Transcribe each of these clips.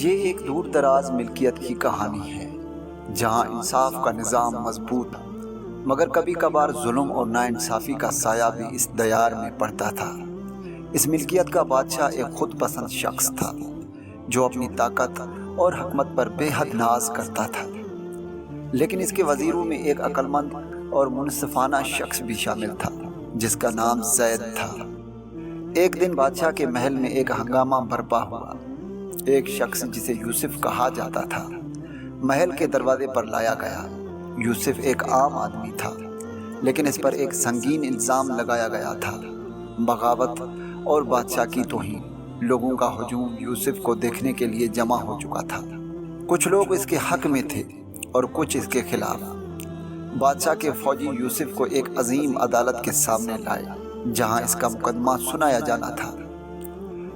یہ ایک دور دراز ملکیت کی کہانی ہے جہاں انصاف کا نظام مضبوط مگر کبھی کبھار ظلم اور ناانصافی کا سایہ بھی اس دیار میں پڑتا تھا۔ اس ملکیت کا بادشاہ ایک خود پسند شخص تھا جو اپنی طاقت اور حکمت پر بے حد ناز کرتا تھا، لیکن اس کے وزیروں میں ایک عقل مند اور منصفانہ شخص بھی شامل تھا جس کا نام زید تھا۔ ایک دن بادشاہ کے محل میں ایک ہنگامہ برپا ہوا۔ ایک شخص جسے یوسف کہا جاتا تھا محل کے دروازے پر لایا گیا۔ یوسف ایک عام آدمی تھا، لیکن اس پر ایک سنگین الزام لگایا گیا تھا، بغاوت اور بادشاہ کی توہین۔ لوگوں کا ہجوم یوسف کو دیکھنے کے لیے جمع ہو چکا تھا۔ کچھ لوگ اس کے حق میں تھے اور کچھ اس کے خلاف۔ بادشاہ کے فوجی یوسف کو ایک عظیم عدالت کے سامنے لائے جہاں اس کا مقدمہ سنایا جانا تھا۔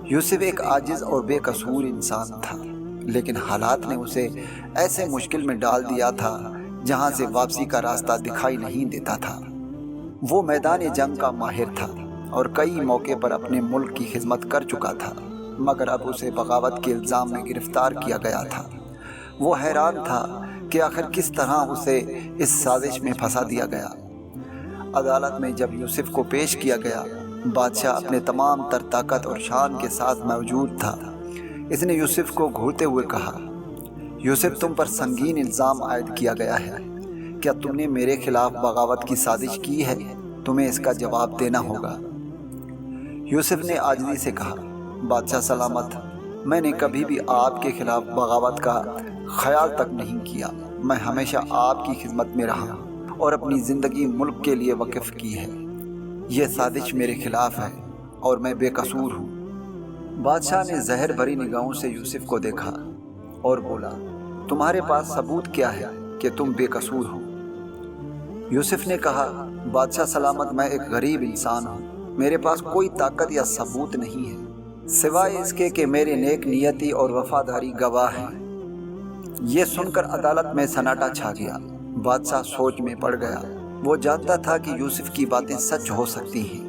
یوسف ایک عاجز اور بے قصور انسان تھا، لیکن حالات نے اسے ایسے مشکل میں ڈال دیا تھا جہاں سے واپسی کا راستہ دکھائی نہیں دیتا تھا۔ وہ میدان جنگ کا ماہر تھا اور کئی موقع پر اپنے ملک کی خدمت کر چکا تھا، مگر اب اسے بغاوت کے الزام میں گرفتار کیا گیا تھا۔ وہ حیران تھا کہ آخر کس طرح اسے اس سازش میں پھنسا دیا گیا۔ عدالت میں جب یوسف کو پیش کیا گیا، بادشاہ اپنے تمام تر طاقت اور شان کے ساتھ موجود تھا۔ اس نے یوسف کو گھورتے ہوئے کہا، یوسف، تم پر سنگین الزام عائد کیا گیا ہے۔ کیا تم نے میرے خلاف بغاوت کی سازش کی ہے؟ تمہیں اس کا جواب دینا ہوگا۔ یوسف نے عاجزی سے کہا، بادشاہ سلامت، میں نے کبھی بھی آپ کے خلاف بغاوت کا خیال تک نہیں کیا۔ میں ہمیشہ آپ کی خدمت میں رہا اور اپنی زندگی ملک کے لیے وقف کی ہے۔ یہ سازش میرے خلاف ہے اور میں بے قصور ہوں۔ بادشاہ نے زہر بھری نگاہوں سے یوسف کو دیکھا اور بولا، تمہارے پاس ثبوت کیا ہے کہ تم بے قصور ہو؟ یوسف نے کہا، بادشاہ سلامت، میں ایک غریب انسان ہوں۔ میرے پاس کوئی طاقت یا ثبوت نہیں ہے سوائے اس کے کہ میرے نیک نیتی اور وفاداری گواہ ہیں۔ یہ سن کر عدالت میں سناٹا چھا گیا۔ بادشاہ سوچ میں پڑ گیا۔ وہ جانتا تھا کہ یوسف کی باتیں سچ ہو سکتی ہیں،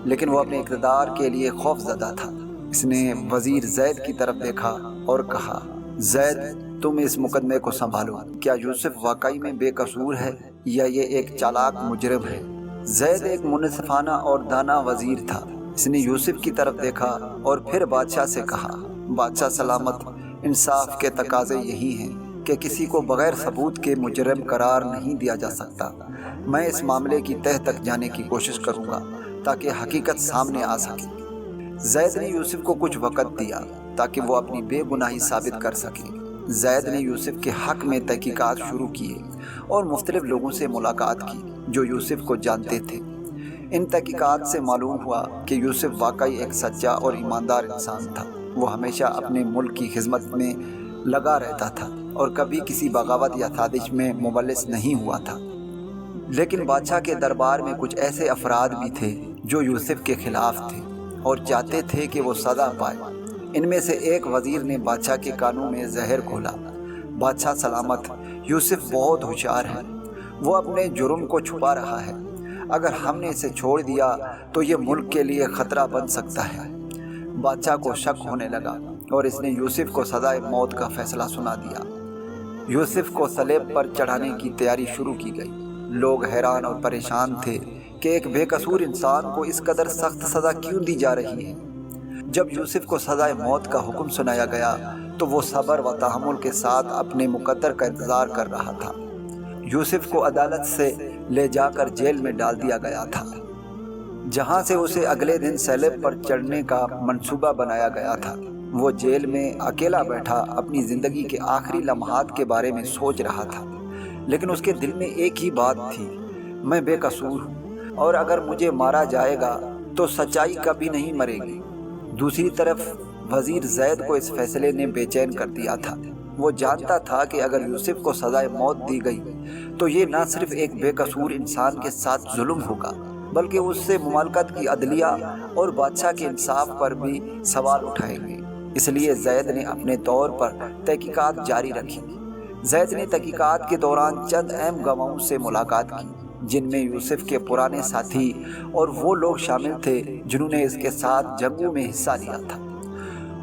لیکن وہ اپنے اقتدار کے لیے خوف زدہ تھا۔ اس نے وزیر زید کی طرف دیکھا اور کہا، زید، تم اس مقدمے کو سنبھالو۔ کیا یوسف واقعی میں بے قصور ہے یا یہ ایک چالاک مجرم ہے؟ زید ایک منصفانہ اور دانا وزیر تھا۔ اس نے یوسف کی طرف دیکھا اور پھر بادشاہ سے کہا، بادشاہ سلامت، انصاف کے تقاضے یہی ہیں کہ کسی کو بغیر ثبوت کے مجرم قرار نہیں دیا جا سکتا۔ میں اس معاملے کی تہہ تک جانے کی کوشش کروں گا تاکہ حقیقت سامنے آ سکے۔ زید نے یوسف کو کچھ وقت دیا تاکہ وہ اپنی بے گناہی ثابت کر سکے۔ زید نے یوسف کے حق میں تحقیقات شروع کیے اور مختلف لوگوں سے ملاقات کی جو یوسف کو جانتے تھے۔ ان تحقیقات سے معلوم ہوا کہ یوسف واقعی ایک سچا اور ایماندار انسان تھا۔ وہ ہمیشہ اپنے ملک کی خدمت میں لگا رہتا تھا اور کبھی کسی بغاوت یا سازش میں ملوث نہیں ہوا تھا۔ لیکن بادشاہ کے دربار میں کچھ ایسے افراد بھی تھے جو یوسف کے خلاف تھے اور چاہتے تھے کہ وہ سزا پائے۔ ان میں سے ایک وزیر نے بادشاہ کے کانوں میں زہر گھولا، بادشاہ سلامت، یوسف بہت ہوشیار ہے۔ وہ اپنے جرم کو چھپا رہا ہے۔ اگر ہم نے اسے چھوڑ دیا تو یہ ملک کے لیے خطرہ بن سکتا ہے۔ بادشاہ کو شک ہونے لگا اور اس نے یوسف کو سزائے موت کا فیصلہ سنا دیا۔ یوسف کو صلیب پر چڑھانے کی تیاری شروع کی گئی۔ لوگ حیران اور پریشان تھے کہ ایک بے قصور انسان کو اس قدر سخت سزا کیوں دی جا رہی ہے۔ جب یوسف کو سزائے موت کا حکم سنایا گیا تو وہ صبر و تحمل کے ساتھ اپنے مقدر کا انتظار کر رہا تھا۔ یوسف کو عدالت سے لے جا کر جیل میں ڈال دیا گیا تھا، جہاں سے اسے اگلے دن صلیب پر چڑھنے کا منصوبہ بنایا گیا تھا۔ وہ جیل میں اکیلا بیٹھا اپنی زندگی کے آخری لمحات کے بارے میں سوچ رہا تھا، لیکن اس کے دل میں ایک ہی بات تھی، میں بے قصور ہوں اور اگر مجھے مارا جائے گا تو سچائی کبھی نہیں مرے گی۔ دوسری طرف وزیر زید کو اس فیصلے نے بے چین کر دیا تھا۔ وہ جانتا تھا کہ اگر یوسف کو سزائے موت دی گئی تو یہ نہ صرف ایک بے قصور انسان کے ساتھ ظلم ہوگا بلکہ اس سے مملکت کی عدلیہ اور بادشاہ کے انصاف پر بھی سوال اٹھائیں گے۔ اس لیے زید نے اپنے طور پر تحقیقات جاری رکھی۔ زید نے تحقیقات کے دوران چند اہم گواہوں سے ملاقات کی جن میں یوسف کے پرانے ساتھی اور وہ لوگ شامل تھے جنہوں نے اس کے ساتھ جنگوں میں حصہ لیا تھا۔